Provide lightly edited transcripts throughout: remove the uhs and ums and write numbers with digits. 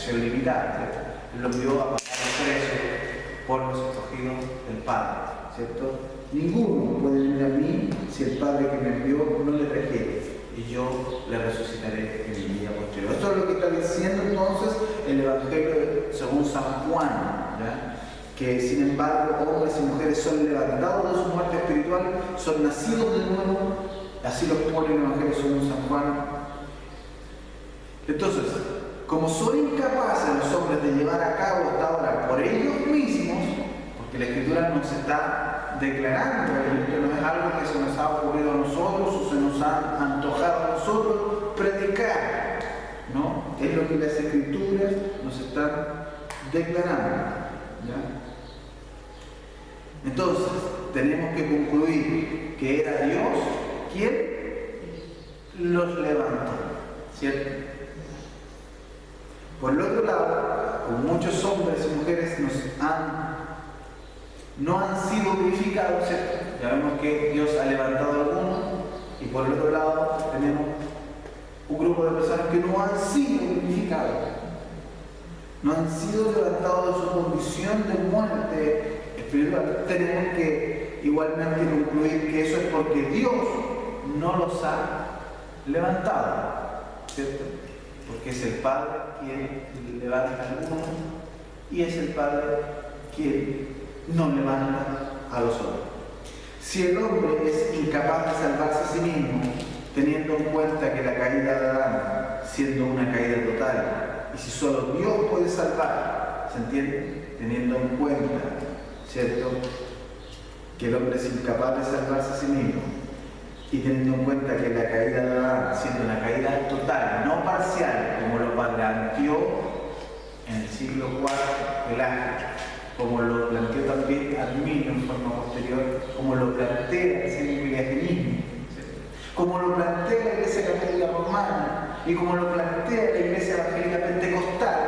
acción limitada, ¿cierto? Él lo envió a pagar el precio por los escogidos del Padre, ¿cierto? Ninguno puede venir a mí si el Padre que me envió no le requiere, y yo le resucitaré en el día posterior. Esto es lo que está diciendo entonces el Evangelio según San Juan, ¿ya? Que sin embargo hombres y mujeres son levantados de su muerte espiritual, son nacidos de nuevo, así lo pone el Evangelio según San Juan. Entonces, como son incapaces los hombres de llevar a cabo hasta ahora por ellos mismos, porque la Escritura nos está declarando, esto no es algo que se nos ha ocurrido a nosotros o se nos ha antojado a nosotros predicar, ¿no? Es lo que las Escrituras nos están declarando, ¿ya? Entonces, tenemos que concluir que era Dios quien los levantó, ¿cierto? Por el otro lado, como muchos hombres y mujeres no han sido purificados, ¿cierto? Ya vemos que Dios ha levantado a algunos, y por el otro lado tenemos un grupo de personas que no han sido purificados, no han sido levantados de su condición de muerte espiritual. Tenemos que igualmente concluir que eso es porque Dios no los ha levantado, ¿cierto? Porque es el Padre quien levanta a algunos y es el Padre quien no levanta a los otros. Si el hombre es incapaz de salvarse a sí mismo, teniendo en cuenta que la caída de Adán, siendo una caída total, y si solo Dios puede salvar, ¿se entiende? Teniendo en cuenta, ¿cierto?, que el hombre es incapaz de salvarse a sí mismo, y teniendo en cuenta que la caída de Adán, siendo una caída total, no parcial, como lo planteó en el siglo IV Pelágico, como lo planteó también Arminio en forma posterior, como lo plantea el semi-pelagianismo, como lo plantea la Iglesia Católica Romana y como lo plantea la Iglesia Evangélica Pentecostal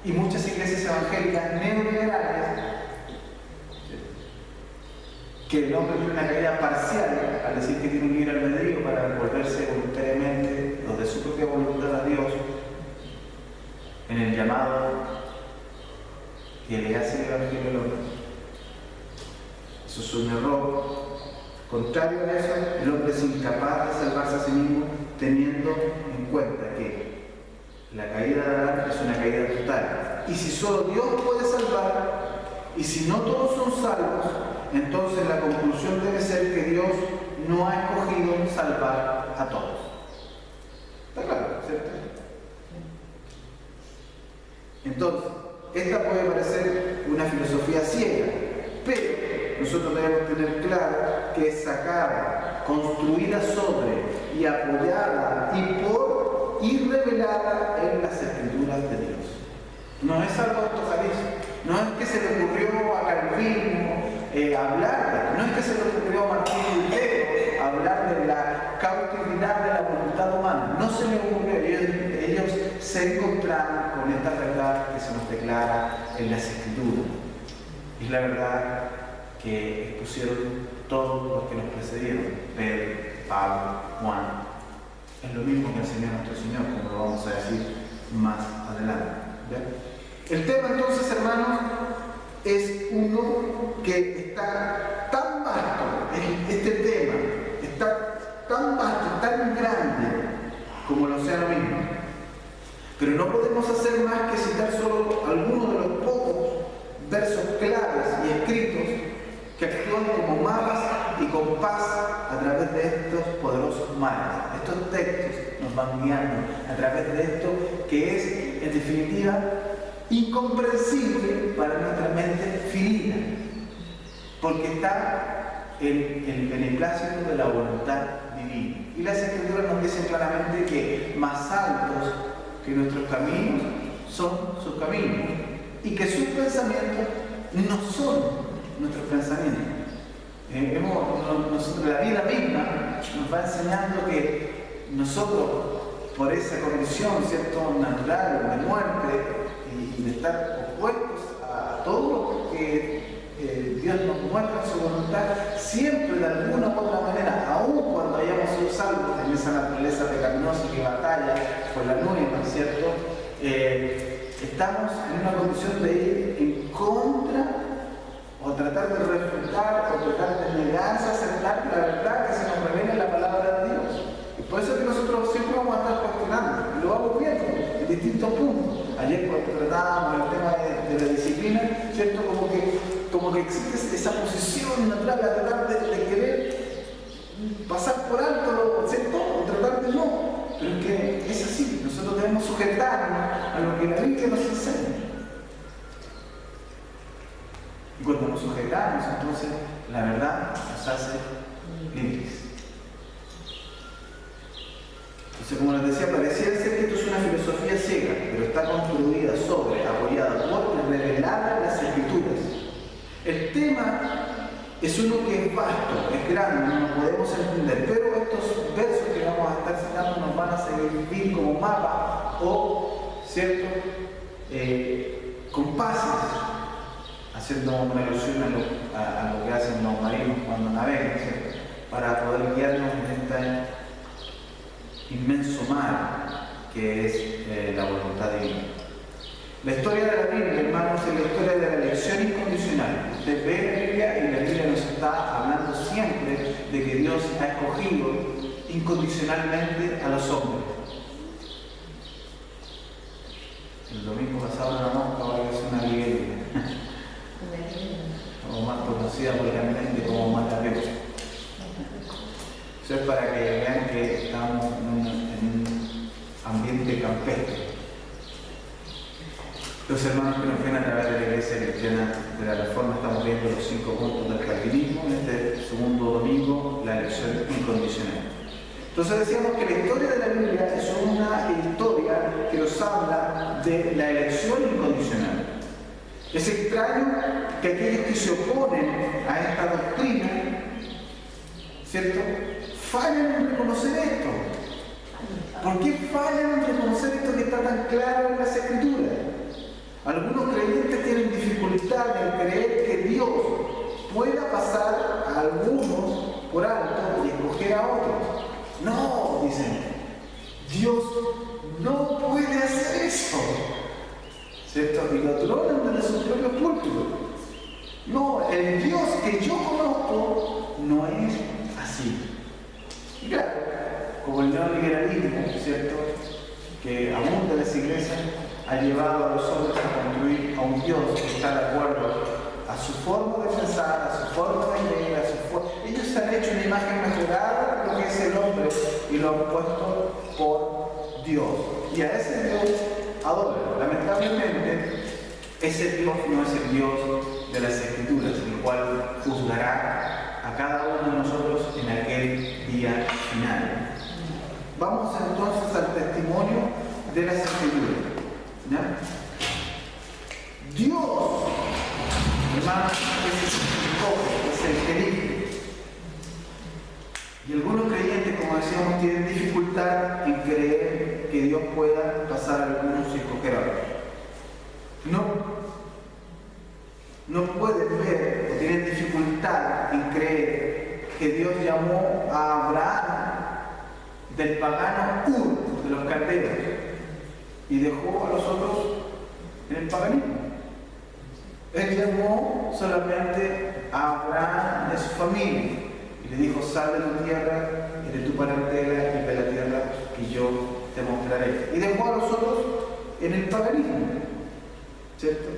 y muchas iglesias evangélicas neoliberales, que el hombre tiene una caída parcial al decir que tiene un libre albedrío para volverse voluntariamente o de su propia voluntad a Dios en el llamado que le hace el Evangelio al hombre. Eso es un error. Contrario a eso, el hombre es incapaz de salvarse a sí mismo, teniendo en cuenta que la caída de Adán es una caída total. Y si solo Dios puede salvar, y si no todos son salvos, entonces la conclusión debe ser que Dios no ha escogido salvar a todos. ¿Está claro? ¿Cierto? Entonces, esta puede parecer una filosofía ciega, pero nosotros debemos tener claro que es sacada, construida sobre y apoyada y revelada en las Escrituras de Dios. No es algo antojadizo, no es que se le ocurrió a Calvino hablar, no es que se le ocurrió a Martín Lutero hablar de la cautividad de la voluntad humana, no se le ocurrió, ellos se encontraron con esta verdad que se nos declara en las Escrituras. Es la verdad que expusieron todos los que nos precedieron, Pedro, Pablo, Juan. Es lo mismo que enseñó nuestro Señor, como lo vamos a decir más adelante, ¿ya? El tema entonces, hermanos, es uno que está tan vasto, este tema está tan vasto, tan grande como el océano mismo. Pero no podemos hacer más que citar solo algunos de los pocos versos claves y escritos que actúan como mapas y compás a través de estos poderosos mares. Estos textos nos van guiando a través de esto que es, en definitiva, incomprensible para nuestra mente finita, porque está en el beneplácito de la voluntad divina. Y las Escrituras nos dicen claramente que más altos que nuestros caminos son sus caminos y que sus pensamientos no son nuestros pensamientos. La vida misma nos va enseñando que nosotros, por esa condición, ¿cierto?, natural de muerte y de estar opuestos a todo lo que Dios nos muestra en su voluntad, siempre de alguna u otra manera, aun cuando hayamos sido salvos en esa naturaleza pecaminosa que batalla por la nube, ¿no es cierto?, estamos en una condición de ir en contra o tratar de refutar o tratar de negarse a aceptar la verdad que se nos revela en la palabra de Dios. Y por eso es que nosotros siempre vamos a estar cuestionando, y lo vamos viendo en distintos puntos. Ayer cuando tratábamos el tema de la disciplina, ¿cierto? Como que existe esa posición natural a tratar de querer pasar por alto, ¿cierto? O tratar de no. Pero es que es así, nosotros debemos sujetarnos a lo que la Biblia nos enseña. Y cuando nos sujetamos, entonces la verdad nos hace libres. Entonces, como les decía, pareciera ser que esto es una filosofía ciega, pero está construida sobre, apoyada por y revelada en las Escrituras. El tema es uno que es vasto, es grande, no lo podemos entender, pero estos versos que vamos a estar citando nos van a servir como mapa o, ¿cierto?, compases, haciendo una alusión a lo que hacen los marinos cuando navegan, ¿cierto?, para poder guiarnos en este inmenso mar que es la voluntad divina. La historia de la Biblia, hermanos, es la historia de la elección incondicional. Usted ve la Biblia y la Biblia nos está hablando siempre de que Dios ha escogido incondicionalmente a los hombres. El domingo pasado la mosca va a ser una libélula, o más conocida vulgarmente como matapeos. Eso es para que vean que estamos en un ambiente campestre. Los hermanos que nos ven a través de la Iglesia Cristiana de la Reforma estamos viendo los 5 puntos del calvinismo en este segundo domingo, la elección incondicional. Entonces decíamos que la historia de la Biblia es una historia que nos habla de la elección incondicional. Es extraño que aquellos que se oponen a esta doctrina, ¿cierto?, fallan en reconocer esto. ¿Por qué fallan en reconocer esto que está tan claro en las Escrituras? Algunos creyentes tienen dificultad en creer que Dios pueda pasar a algunos por alto y escoger a otros. No, dicen, Dios no puede hacer eso, ¿cierto? Y lo tronan desde sus propios púlpitos. No, el Dios que yo conozco no es así. Y claro, como el neoliberalismo, ¿cierto?, que abunda en las iglesias, ha llevado a los hombres a construir a un Dios que está de acuerdo a su forma de pensar, a su forma de leer, Ellos se han hecho una imagen mejorada de lo que es el hombre y lo han puesto por Dios. Y a ese Dios adoran. Lamentablemente, ese Dios no es el Dios de las Escrituras, el cual juzgará a cada uno de nosotros en aquel día final. Vamos entonces al testimonio de las Escrituras. ¿Ya? Dios, hermanos, es el que elige. Y algunos creyentes, como decíamos, tienen dificultad en creer que Dios pueda pasar a algunos y escoger a otros. No pueden ver o tienen dificultad en creer que Dios llamó a Abraham del pagano Ur, de los caldeos, y dejó a los otros en el paganismo. Él llamó solamente a Abraham de su familia y le dijo: sal de tu tierra y de tu parentela y de la tierra que yo te mostraré. Y dejó a los otros en el paganismo, ¿cierto?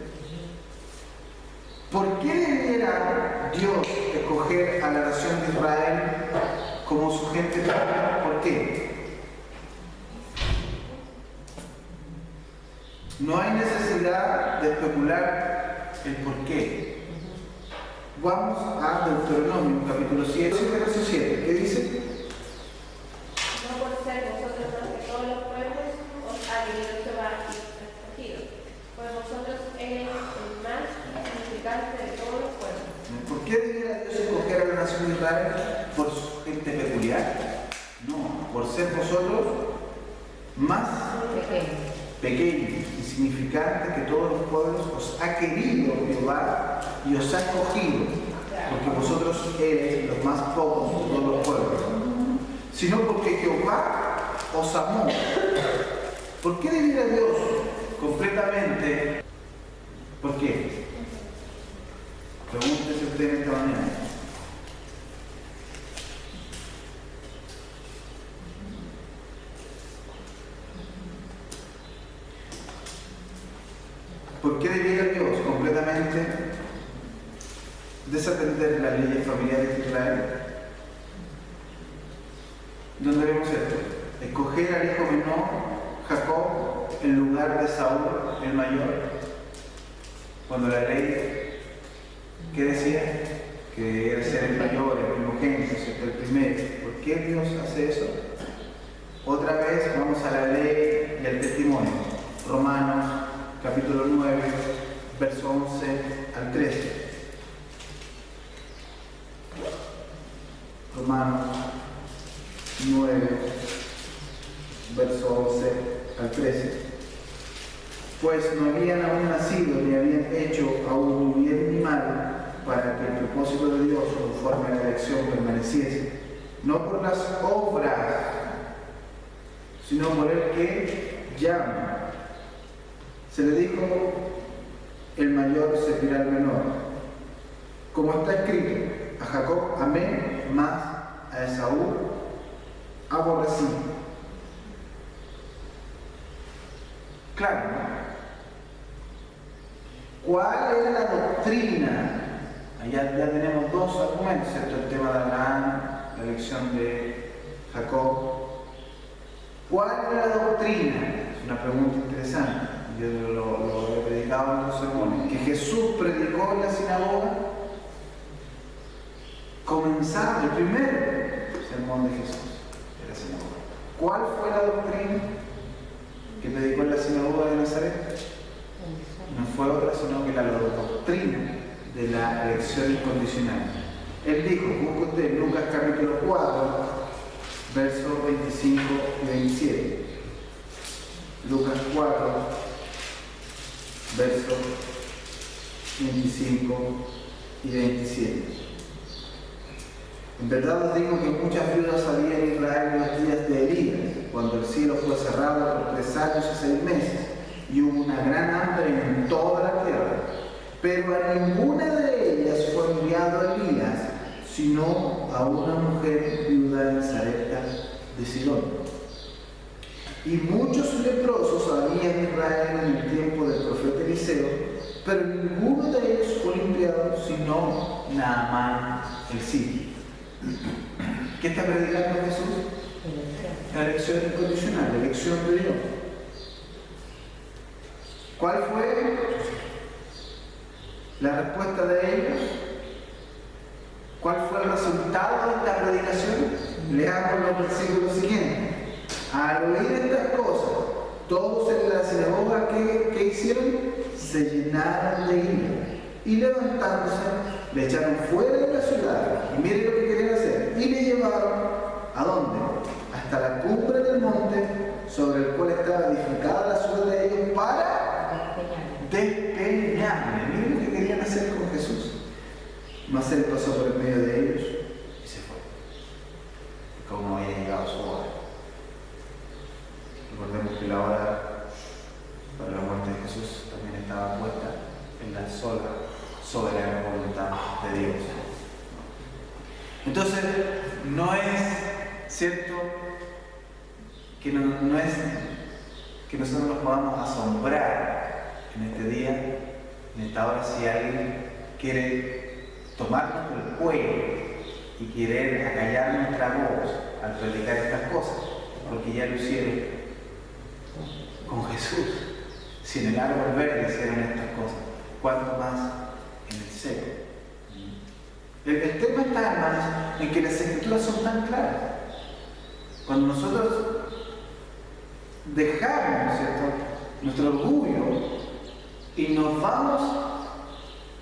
¿Por qué debiera Dios escoger a la nación de Israel como su gente propia? ¿Por qué? No hay necesidad de especular el por qué. Vamos a Deuteronomio, capítulo 7, verso 7. ¿Qué dice? No por ser vosotros más que todos los pueblos, os ha venido Jehová y os ha escogido, pues vosotros eres el más significante de todos los pueblos. ¿Por qué debiera Dios escoger a la nación de Israel? ¿Por su gente peculiar? No, por ser vosotros más pequeños, insignificantes que todos los pueblos. Os ha querido Jehová y os ha escogido, porque vosotros eres los más pocos de todos los pueblos, sino porque Jehová os amó. ¿Por qué debiera Dios completamente. ¿Por qué? Pregúntese usted esta mañana. ¿Por qué debiera Dios completamente desatender las leyes familiares de Israel? ¿Dónde vemos esto? Escoger al hijo menor, Jacob, en lugar de Saúl, el mayor. Cuando la ley, ¿qué decía? Que era ser el mayor, el primogénito, el primero. ¿Por qué Dios hace eso? Otra vez vamos a la ley y al testimonio. Romanos capítulo 9, verso 11 al 13. Romanos 9, verso 11 al 13. Pues no habían aún nacido ni habían hecho aún ni bien ni mal para que el propósito de Dios conforme a la elección permaneciese, no por las obras, sino por el que llama. Se le dijo, el mayor servirá al menor. Como está escrito, a Jacob amé, más a Esaú aborrecí. Claro, ¿no? ¿Cuál era la doctrina? Ya tenemos dos argumentos, ¿cierto? El tema de Abraham, la elección de Jacob. ¿Cuál era la doctrina? Es una pregunta interesante. Yo lo he predicado en los sermones. Que Jesús predicó en la sinagoga. Comenzaba el primer sermón de Jesús de la sinagoga. ¿Cuál fue la doctrina que predicó en la sinagoga de Nazaret? No fue otra, sino que la doctrina de la elección incondicional. Él dijo, busca usted en Lucas capítulo 4, versos 25 y 27. Lucas 4, versos 25 y 27. En verdad os digo que muchas viudas había en Israel en los días de Elías, cuando el cielo fue cerrado por 3 años y 6 meses, y hubo una gran hambre en toda la tierra. Pero a ninguna de ellas fue enviado Elías, sino a una mujer viuda en Sarepta de Sidón. Y muchos leprosos había en Israel en el tiempo del profeta Eliseo, pero ninguno de ellos fue limpiado, sino Naamán el sirio. ¿Qué está predicando Jesús? La elección incondicional, la elección de Dios. ¿Cuál fue la respuesta de ellos? ¿Cuál fue el resultado de esta predicación? Leamos los versículos siguientes. Al oír estas cosas, todos en la sinagoga que hicieron, se llenaron de ira y levantándose, le echaron fuera de la ciudad. Y miren lo que querían hacer. Y le llevaron, ¿a dónde? Hasta la cumbre del monte sobre el cual estaba edificada la ciudad de ellos para despeñarle. Miren lo que querían hacer con Jesús. Mas él pasó por el medio de ellos y se fue. Como no había llegado su hora. Recordemos que la hora para la muerte de Jesús también estaba puesta en la soberana voluntad de Dios. Entonces, no es cierto que no es que nosotros nos podamos asombrar en este día, en esta hora, si alguien quiere tomarnos por el cuello y querer acallar nuestra voz al predicar estas cosas, porque ya lo hicieron con Jesús. Si en el árbol verde hicieron estas cosas, ¿cuánto más en el seco? El tema está, hermanos, en que las escrituras son tan claras. Cuando nosotros dejamos, ¿cierto?, nuestro orgullo y nos vamos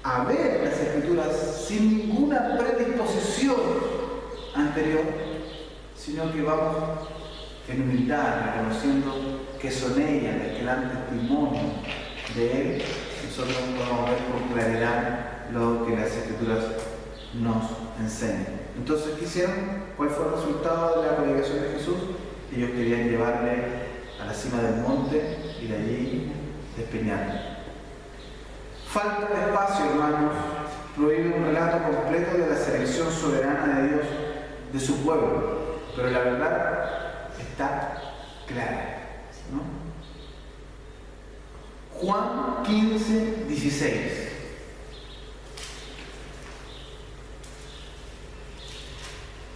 a ver las escrituras sin ninguna predisposición anterior, sino que vamos en humildad, reconociendo que son ellas las que dan testimonio de Él, nosotros podemos ver con claridad lo que las escrituras nos enseñan. Entonces, ¿qué hicieron? ¿Cuál fue el resultado de la predicación de Jesús? Ellos querían llevarle a la cima del monte y de allí despeñar. Falta de espacio, hermanos, prohíbe un relato completo de la selección soberana de Dios de su pueblo, pero la verdad está clara, ¿no? Juan 15, 16.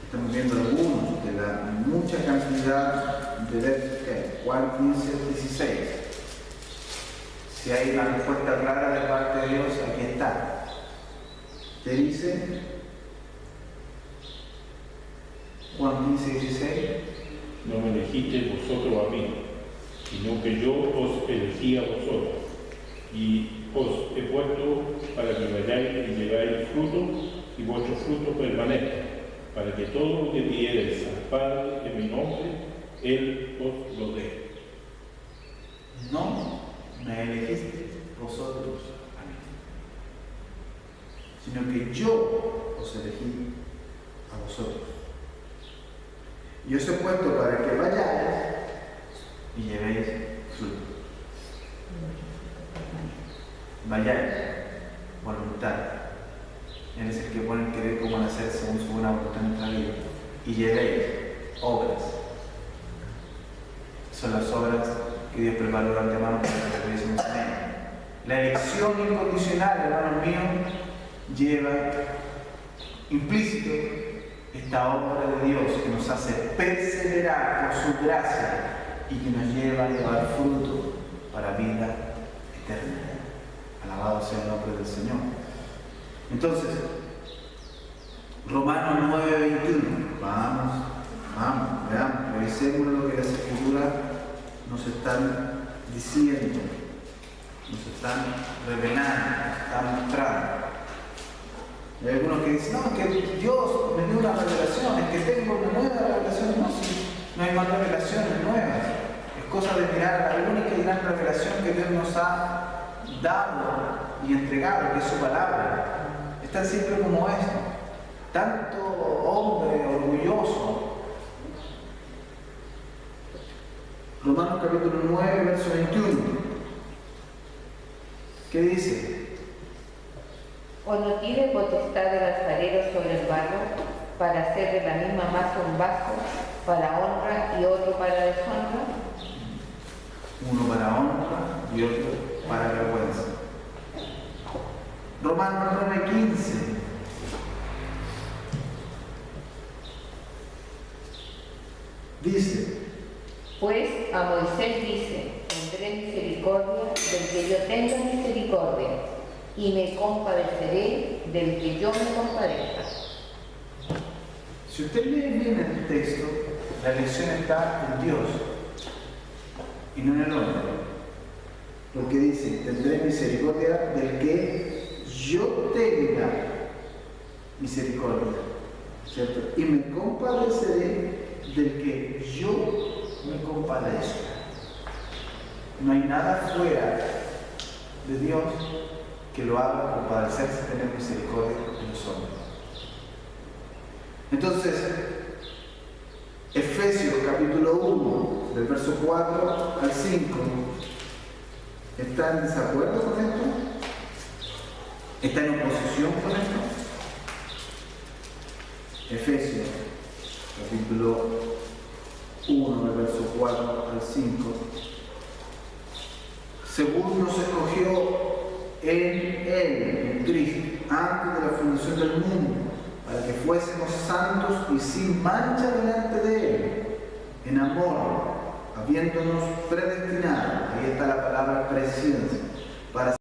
Estamos viendo algunos de la mucha cantidad de versos que hay. Juan 15, 16. Si hay una respuesta clara de parte de Dios, aquí está. Te dice Juan 15, 16. No me elegisteis vosotros a mí, sino que yo os elegí a vosotros, y os he puesto para que vayáis y lleváis fruto, y vuestro fruto permanezca, para que todo lo que pidiereis al Padre en mi nombre, Él os lo dé. No me elegisteis vosotros a mí, sino que yo os elegí a vosotros. Y os he puesto para que vayáis y llevéis fruto. Vayáis, voluntad. Él es el que pone el querer como el hacer según su buena voluntad en nuestra vida. Y llevéis obras. Son las obras que Dios preparó de antemano para que tuviésemos en ella. La elección incondicional, hermanos míos, lleva implícito esta obra de Dios que nos hace perseverar por su gracia y que nos lleva a llevar fruto para vida eterna. Alabado sea el nombre del Señor. Entonces, Romanos 9, 21. Vamos, veamos, revisemos lo que las Escrituras nos están diciendo, nos están revelando, nos están mostrando. Hay algunos que dicen, no, es que Dios me dio una revelación, es que tengo una nueva revelación. No, si no hay más revelaciones nuevas. Es cosa de mirar la única y gran revelación que Dios nos ha dado y entregado, que es su palabra. Es tan simple como esto. Tanto hombre orgulloso. Romanos capítulo 9, verso 21. ¿Qué dice? ¿O no tiene potestad el alfarero sobre el barro para hacer de la misma masa un vaso para honra y otro para deshonra? Uno para honra y otro para vergüenza. Romanos 9:15. Dice: Pues a Moisés dice, tendré misericordia del que yo tenga misericordia, y me compadeceré del que yo me compadezca. Si usted lee bien el texto, la lección está en Dios y no en el hombre. Porque dice, tendré misericordia del que yo tenga misericordia, ¿cierto? Y me compadeceré del que yo me compadezca. No hay nada fuera de Dios que lo haga compadecerse y tener misericordia de los hombres. Entonces, Efesios capítulo 1, del verso 4 al 5, ¿está en desacuerdo con esto? ¿Está en oposición con esto? Efesios capítulo 1, del verso 4 al 5. Según nos escogió en Él, en Cristo, antes de la fundación del mundo, para que fuésemos santos y sin mancha delante de Él, en amor, habiéndonos predestinado, ahí está la palabra presciencia, para